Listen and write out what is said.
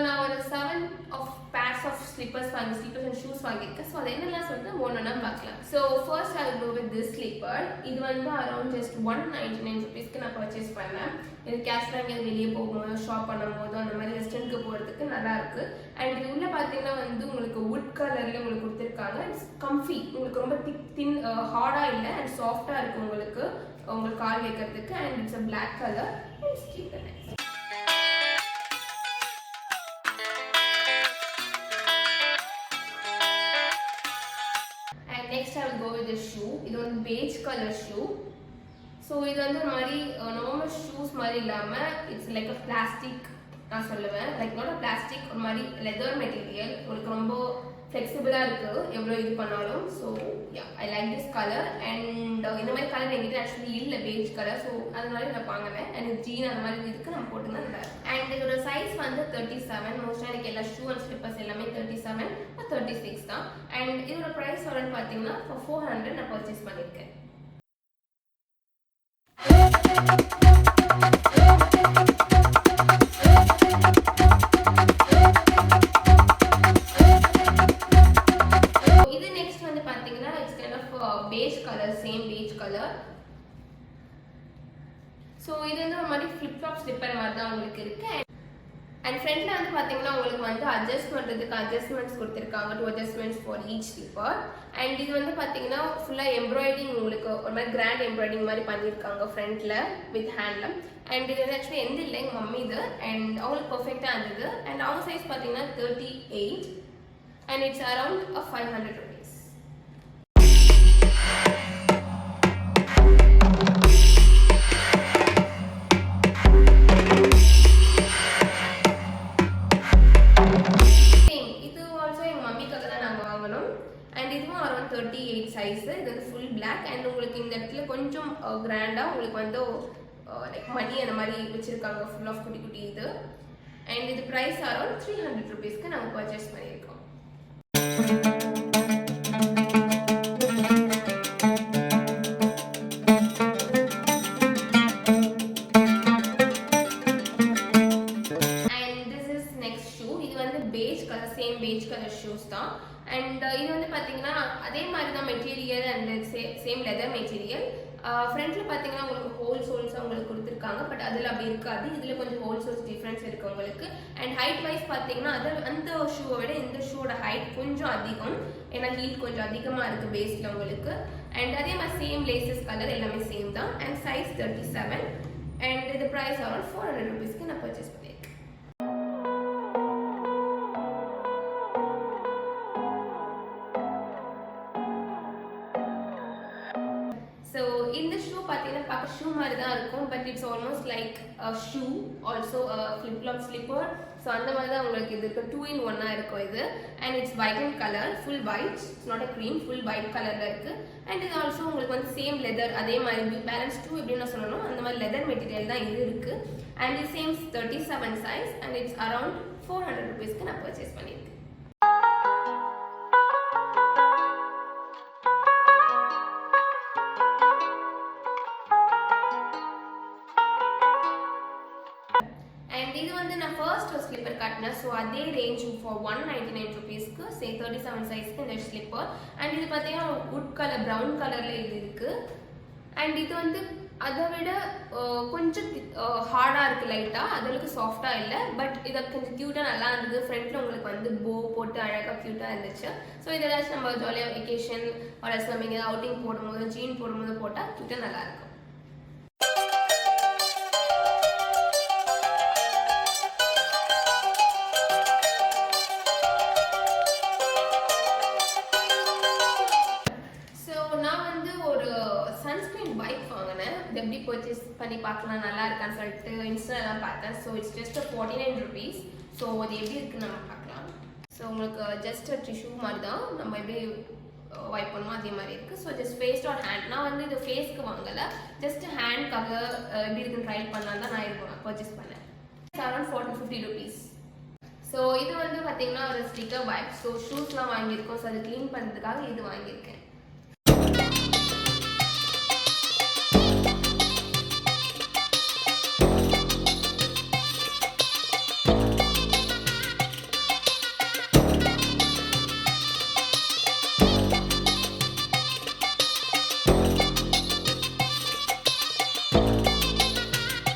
நான் ஒரு 7 of pairs of slippers and shoes வாங்கியிருக்கேன். ஸோ அது என்னெல்லாம் சொல்லிட்டு ஒன்றா பார்க்கலாம். So first I go with this slipper. இது வந்து அரௌண்ட் ஜஸ்ட் 199 ருபீஸ்க்கு நான் பர்ச்சேஸ் பண்ணேன். இது கேஷ்லாம் எங்கேயாவது வெளியே போகும்போது ஷாப் பண்ணும்போது அந்த மாதிரி ரெஸ்டாரண்ட்க்கு போகிறதுக்கு நல்லா இருக்கு. அண்ட் இது உள்ள பார்த்தீங்கன்னா வந்து உங்களுக்கு வுட் கலரில் உங்களுக்கு கொடுத்துருக்காங்க. இட்ஸ் கம்ஃபி, உங்களுக்கு ரொம்ப தின் ஹார்டாக இல்லை அண்ட் சாஃப்டாக இருக்குது உங்களுக்கு கால் வைக்கிறதுக்கு. And it's a black colour. It's cheap and nice. Next I will go with the shoe. இது வந்து beige color shoe. So இது வந்து ஒரு மாதிரி normal shoes மாதிரி இல்லாம it's like a plastic நான் சொல்லுவேன். like not a plastic, ஒரு மாதிரி leather material. உங்களுக்கு ரொம்ப flexible-ஆ இருக்கு எவ்வளோ இது பண்ணாலும். so yeah, I like this color and இந்த மாதிரி கலர் என்கிட்ட ஆக்சுவலி இல்லை beige color. so அதனால நான் வாங்கினேன். and ஜீன் அந்த மாதிரி இதுக்கு நம்ம போட்டுதான் நல்லா இருக்கும். and இதோட சைஸ் வந்து 37. மோஸ்ட்டாக எனக்கு எல்லா ஷூ அண்ட் ஸ்லிப்பர்ஸ் எல்லாமே 37 36 தான். அண்ட் இதோட ப்ரைஸ் எவ்வளோன்னு பார்த்தீங்கன்னா 400 நான் பர்ச்சேஸ் பண்ணியிருக்கேன். இது நெக்ஸ்ட் வந்து பார்த்தீங்கன்னா it's kind of beige colour, same beige colour. So இது வந்து ஒரு மாதிரி ஃப்ளிப் ஃப்ளாப் ஸ்லிப்பர் மாதிரி தான் உங்களுக்கு இருக்கு. அண்ட் ஃப்ரண்ட்ல வந்து பார்த்தீங்கன்னா உங்களுக்கு வந்து அட்ஜஸ்ட் பண்ணுறதுக்கு அட்ஜஸ்ட்மெண்ட்ஸ் கொடுத்துருக்காங்க. 2 adjustments for each slipper. And இது வந்து பார்த்தீங்கன்னா ஃபுல்லாக எம்ப்ராய்டிங், உங்களுக்கு ஒரு மாதிரி கிராண்ட் எம்ப்ராய்டிங் மாதிரி பண்ணியிருக்காங்க ஃப்ரண்ட்ல வித் ஹேண்டில். அண்ட் இது வந்து ஆக்சுவலி எந்த இல்லை எங்கள் மம்மி இது. அண்ட் அவங்களுக்கு பர்ஃபெக்டாக இருந்தது. அண்ட் அவங்க சைஸ் பார்த்தீங்கன்னா 38 and it's around 500 rupees. And இதுவும் அரௌண்ட் 38 சைஸ். இது வந்து ஃபுல் பிளாக். அண்ட் உங்களுக்கு இந்த இடத்துல கொஞ்சம் கிராண்டா உங்களுக்கு வந்து லைக் மணி அந்த மாதிரி வச்சிருக்காங்க, ஃபுல் ஆஃப் குட்டி குட்டி இது. அண்ட் இது ப்ரைஸ் அரௌண்ட் 300 ருபீஸ்க்கு நாங்கள் பர்ச்சேஸ் பண்ணியிருக்கோம். And this is next shoe. இது வந்து beige colour, same beige colour shoes தான். அண்ட் இது வந்து பார்த்தீங்கன்னா அதே மாதிரி தான் material and same leather material. ஃப்ரண்ட்ல பார்த்தீங்கன்னா உங்களுக்கு ஹோல் சோல்ஸ் உங்களுக்கு கொடுத்துருக்காங்க. பட் அதில் அப்படி இருக்காது. இதில் கொஞ்சம் ஹோல் சோல்ஸ் டிஃப்ரென்ஸ் இருக்கு உங்களுக்கு. அண்ட் ஹைட் வைஸ் பார்த்தீங்கன்னா அந்த ஷூவை விட இந்த ஷூவோட ஹைட் கொஞ்சம் அதிகம். ஏன்னா ஹீல் கொஞ்சம் அதிகமாக இருக்குது பேஸில் உங்களுக்கு. அண்ட் அதே மாதிரி சேம் லேசஸ் கலர் எல்லாமே சேம் தான். And size 37. அண்ட் இது ப்ரைஸ் அரௌண்ட் 400 ருபீஸ்க்கு நான் பர்ச்சேஸ் பண்ணியிருக்கேன். ஸோ இந்த ஷூ பார்த்தீங்கன்னா பார்க்க ஷூ மாதிரி தான் இருக்கும். But it's almost like shoe also flip flop slipper. So அந்த மாதிரி தான் உங்களுக்கு இது இருக்கும். 2 in 1 இருக்கும் இது. And it's violent colour, full white. It's not a cream, full white கலரில் இருக்குது. அண்ட் இது ஆல்சோ உங்களுக்கு வந்து சேம் லெதர், அதே மாதிரி பேலன்ஸ் 2 எப்படின்னு நான் சொல்லணும் அந்த மாதிரி லெதர் மெட்டீரியல் தான் இது இருக்குது. அண்ட் இது same 37 size. And it's around 400 ருபீஸ்க்கு நான் பர்ச்சேஸ் பண்ணியிருக்கேன். அண்ட் இது வந்து நான் ஃபர்ஸ்ட் ஒரு ஸ்லிப்பர் காட்டினேன். ஸோ அதே ரேஞ்ச் ஃபார் 199 ருபீஸ்க்கு 37 சைஸ்க்கு இந்த ஸ்லிப்பர். அண்ட் இது பார்த்தீங்கன்னா வுட் கலர், ப்ரௌன் கலரில் இது இருக்குது. அண்ட் இது வந்து அதை விட கொஞ்சம் ஹார்டாக இருக்குது லைட்டாக, அதற்கு சாஃப்டாக இல்லை. பட் இதை கொஞ்சம் க்யூட்டாக நல்லா இருந்தது. ஃப்ரண்ட்டில் உங்களுக்கு வந்து போ போட்டு அழகாக க்யூட்டாக இருந்துச்சு. ஸோ இது ஏதாச்சும் நம்ம ஜாலியாக வெக்கேஷன் ஒரு நம்ம இங்கே அவுட்டிங் போடும்போது ஜீன் போடும்போது போட்டால் க்யூட்டாக நல்லாயிருக்கும். சன்ஸ்கிரீன் பைக் வாங்கினேன். இது எப்படி பர்ச்சேஸ் பண்ணி பார்க்கலாம் நல்லா இருக்கான்னு சொல்லிட்டு இன்ஸ்டாலாம் பார்த்தேன். So it's just 49 rupees. So அது எப்படி இருக்குன்னு நம்ம பார்க்கலாம். ஸோ உங்களுக்கு ஜஸ்ட் டிஷ்யூ மாதிரி தான், நம்ம எப்படி வைப் பண்ணுவோம் அதே மாதிரி இருக்குது. So just face or hand. நான் வந்து இது ஃபேஸ்க்கு வாங்கலை, ஜஸ்ட் ஹேண்ட்காக எப்படி இருக்குன்னு ட்ரை பண்ணலாம் தான் நான் இது பர்ச்சேஸ் பண்ணேன். Around 40-50 rupees. ஸோ இது வந்து பார்த்தீங்கன்னா ஒரு ஸ்டிக்கர் வைப். ஸோ ஷூஸ்லாம் வாங்கியிருக்கோம். ஸோ அது க்ளீன் பண்ணுறதுக்காக இது வாங்கியிருக்கேன்.